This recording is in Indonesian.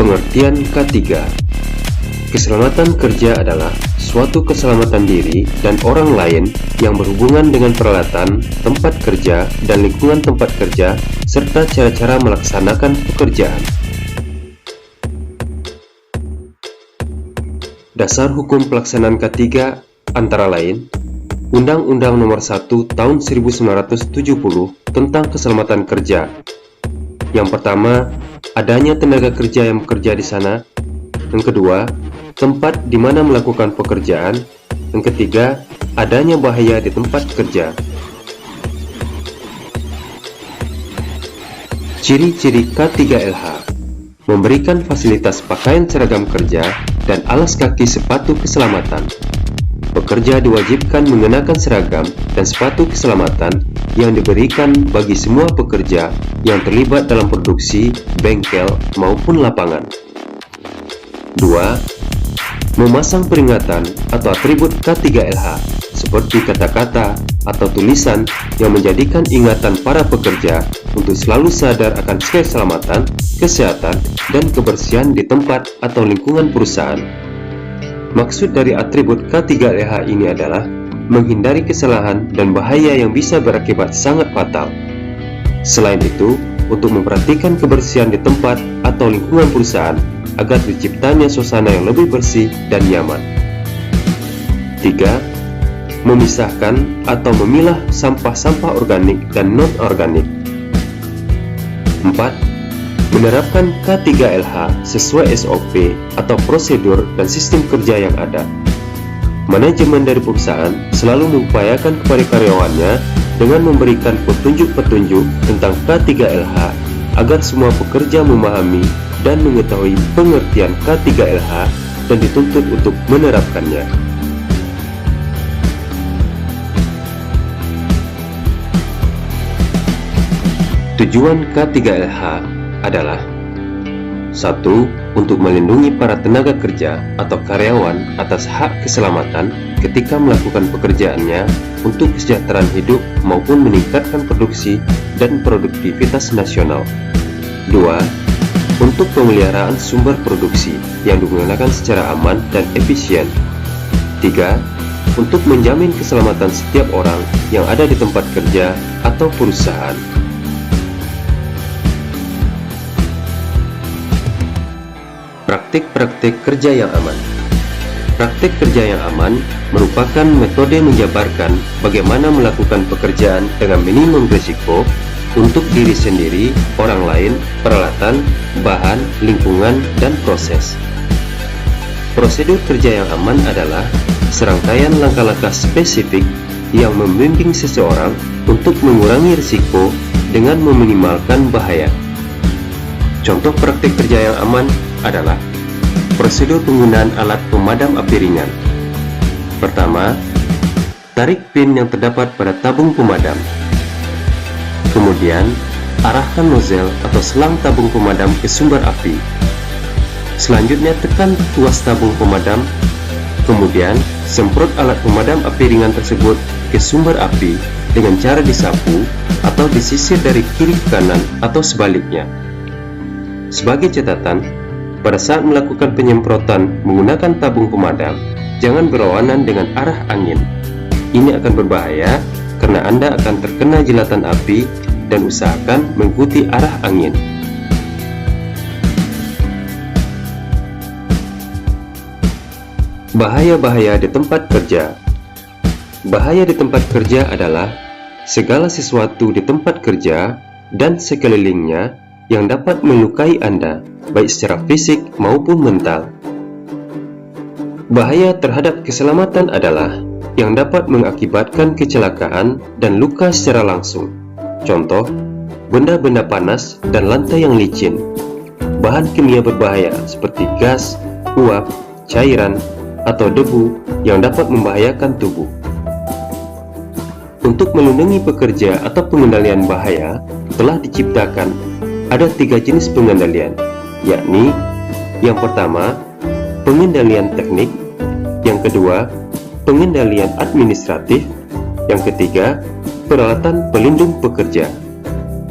Pengertian K3. Keselamatan kerja adalah suatu keselamatan diri dan orang lain yang berhubungan dengan peralatan, tempat kerja, dan lingkungan tempat kerja, serta cara-cara melaksanakan pekerjaan. Dasar hukum pelaksanaan K3 antara lain Undang-Undang Nomor 1 Tahun 1970 tentang Keselamatan Kerja. Yang pertama, adanya tenaga kerja yang bekerja di sana. Yang kedua, tempat di mana melakukan pekerjaan. Yang ketiga, adanya bahaya di tempat kerja. Ciri-ciri K3LH: memberikan fasilitas pakaian seragam kerja dan alas kaki sepatu keselamatan. Pekerja diwajibkan mengenakan seragam dan sepatu keselamatan yang diberikan bagi semua pekerja yang terlibat dalam produksi, bengkel, maupun lapangan. 2. Memasang peringatan atau atribut K3LH seperti kata-kata atau tulisan yang menjadikan ingatan para pekerja untuk selalu sadar akan keselamatan, kesehatan, dan kebersihan di tempat atau lingkungan perusahaan. Maksud dari atribut K3LH ini adalah menghindari kesalahan dan bahaya yang bisa berakibat sangat fatal. Selain itu, untuk memperhatikan kebersihan di tempat atau lingkungan perusahaan agar terciptanya suasana yang lebih bersih dan nyaman. 3. Memisahkan atau memilah sampah-sampah organik dan non-organik. 4. Menerapkan K3LH sesuai SOP atau prosedur dan sistem kerja yang ada. Manajemen dari perusahaan selalu mengupayakan kepada karyawannya dengan memberikan petunjuk-petunjuk tentang K3LH agar semua pekerja memahami dan mengetahui pengertian K3LH dan dituntut untuk menerapkannya. Tujuan K3LH adalah 1. Untuk melindungi para tenaga kerja atau karyawan atas hak keselamatan ketika melakukan pekerjaannya untuk kesejahteraan hidup maupun meningkatkan produksi dan produktivitas nasional. 2. Untuk pemeliharaan sumber produksi yang digunakan secara aman dan efisien. 3. Untuk menjamin keselamatan setiap orang yang ada di tempat kerja atau perusahaan. Praktik-praktik kerja yang aman. Praktik kerja yang aman merupakan metode menjabarkan bagaimana melakukan pekerjaan dengan minimum risiko untuk diri sendiri, orang lain, peralatan, bahan, lingkungan, dan proses. Prosedur kerja yang aman adalah serangkaian langkah-langkah spesifik yang membimbing seseorang untuk mengurangi risiko dengan meminimalkan bahaya. Contoh praktik kerja yang aman adalah prosedur penggunaan alat pemadam api ringan. Pertama, tarik pin yang terdapat pada tabung pemadam. Kemudian, arahkan nozzle atau selang tabung pemadam ke sumber api. Selanjutnya, tekan tuas tabung pemadam. Kemudian, semprot alat pemadam api ringan tersebut ke sumber api dengan cara disapu atau disisir dari kiri ke kanan atau sebaliknya. Sebagai catatan, pada saat melakukan penyemprotan menggunakan tabung pemadam, jangan berlawanan dengan arah angin. Ini akan berbahaya karena Anda akan terkena jilatan api dan usahakan mengikuti arah angin. Bahaya-bahaya di tempat kerja. Bahaya di tempat kerja adalah segala sesuatu di tempat kerja dan sekelilingnya yang dapat melukai Anda, baik secara fisik maupun mental. Bahaya terhadap keselamatan adalah yang dapat mengakibatkan kecelakaan dan luka secara langsung. Contoh, benda-benda panas dan lantai yang licin, bahan kimia berbahaya seperti gas, uap, cairan, atau debu yang dapat membahayakan tubuh. Untuk melindungi pekerja atau pengendalian bahaya, telah diciptakan ada 3 jenis pengendalian, yakni yang pertama, pengendalian teknik, yang kedua, pengendalian administratif, yang ketiga, peralatan pelindung pekerja.